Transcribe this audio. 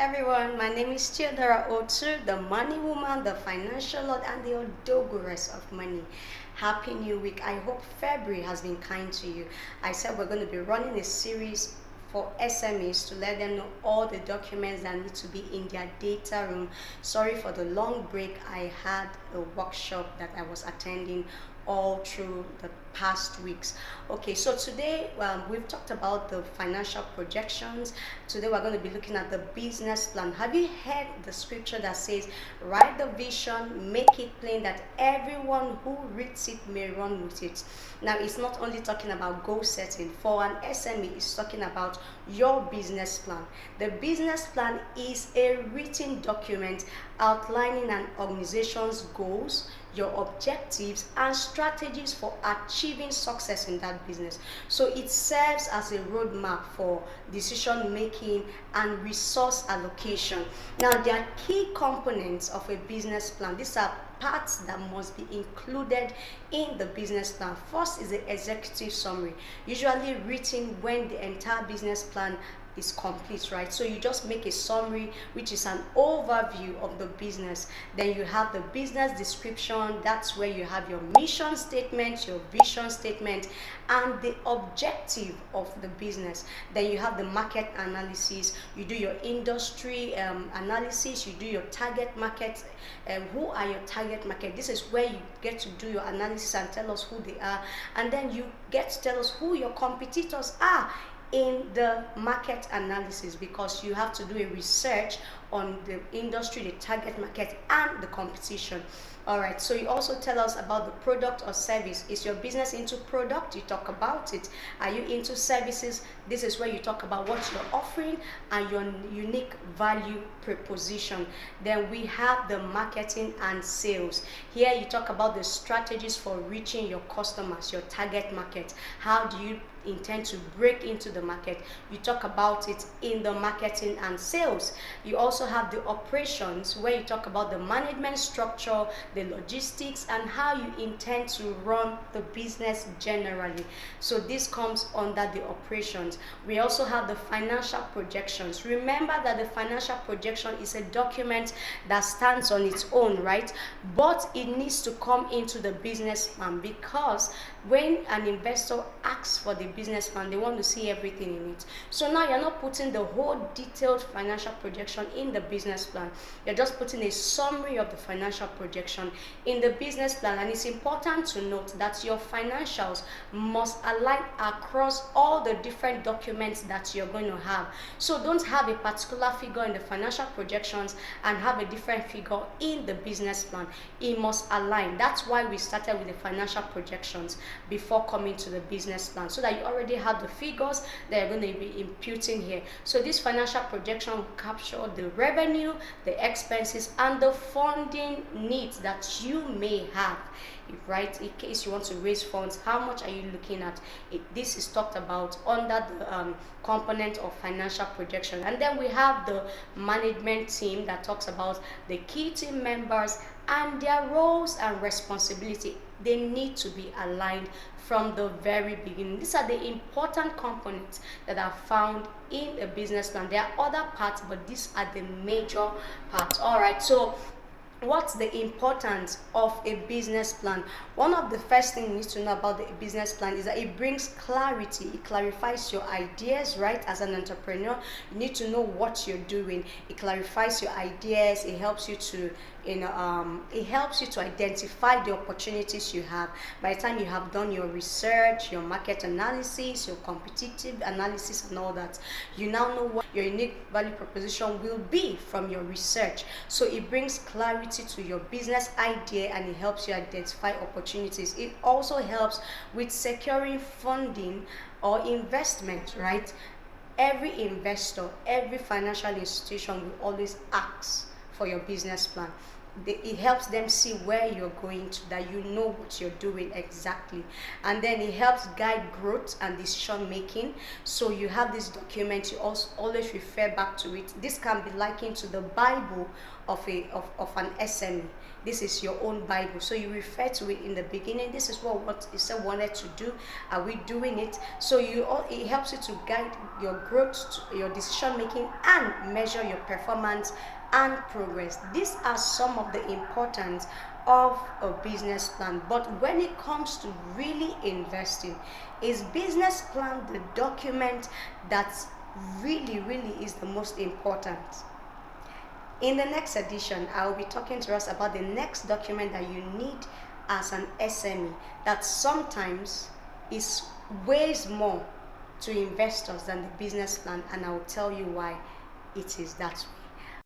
everyone, my name is Theodora Otu, the money woman, the financial lord, and the odogoress of money. Happy New Week. I hope February has been kind to you. I said we're going to be running a series for SMEs to let them know all the documents that need to be in their data room. Sorry for the long break. I had a workshop that I was attending all through the past weeks. Okay, so today we've talked about the financial projections. Today we're going to be looking at the business plan. Have you heard the scripture that says, write the vision, make it plain that everyone who reads it may run with it? Now, it's not only talking about goal setting. For an SME, it's talking about your business plan. The business plan is a written document outlining an organization's goals, your objectives, and strategies for achieving success in that business. So it serves as a roadmap for decision making and resource allocation. Now, there are key components of a business plan. These are parts that must be included in the business plan. First is the executive summary, usually written when the entire business plan is complete, right? So you just make a summary, which is an overview of the business. Then you have the business description. That's where you have your mission statement, your vision statement, and the objective of the business. Then you have the market analysis. You do your industry analysis. You do your target market. Who are your target market? This is where you get to do your analysis and tell us who they are. And then you get to tell us who your competitors are in the market analysis, because you have to do a research on the industry, the target market, and the competition. All right, so you also tell us about the product or service. Is your business into product? You talk about it. Are you into services? This is where you talk about what you're offering and your unique value proposition. Then we have the marketing and sales. Here you talk about the strategies for reaching your customers, your target market. How do you intend to break into the market? You talk about it in the marketing and sales. You also have the operations, where you talk about the management structure, the logistics, and how you intend to run the business generally. So this comes under the operations. We also have the financial projections. Remember that the financial projection is a document that stands on its own, right? But it needs to come into the business plan, because when an investor asks for the business plan, they want to see everything in it. So now you're not putting the whole detailed financial projection in the business plan. You're just putting a summary of the financial projection in the business plan. And it's important to note that your financials must align across all the different documents that you're going to have. So don't have a particular figure in the financial projections and have a different figure in the business plan. It must align. That's why we started with the financial projections before coming to the business plan, so that you already have the figures that you're going to be imputing here. So this financial projection will capture the revenue, the expenses, and the funding needs that you may have, right? In case you want to raise funds, how much are you looking at? This is talked about under the component of financial projection. And then we have the management team that talks about the key team members and their roles and responsibility. They need to be aligned from the very beginning. These are the important components that are found in a business plan. There are other parts, but these are the major parts. All right, so what's the importance of a business plan? One of the first things you need to know about the business plan is that it brings clarity. It clarifies your ideas, right? As an entrepreneur, you need to know what you're doing. It clarifies your ideas. It helps you to it helps you to identify the opportunities you have. By the time you have done your research, your market analysis, your competitive analysis, and all that, you now know what your unique value proposition will be from your research. So it brings clarity to your business idea, and it helps you identify opportunities. It also helps with securing funding or investment, right? Every investor, every financial institution will always ask for your business plan. it helps them see where you're going to, that you know what you're doing exactly. And then it helps guide growth and decision making. So you have this document, you also always refer back to it. This can be likened to the Bible of an SME. This is your own Bible, so you refer to it in the beginning. This is what you said wanted to do. Are we doing it? So it helps you to guide your growth, your decision making, and measure your performance and progress. These are some of the importance of a business plan. But when it comes to really investing, is business plan the document that really is the most important? In the next edition, I will be talking to us about the next document that you need as an SME that sometimes is weighs more to investors than the business plan, and I will tell you why it is that way.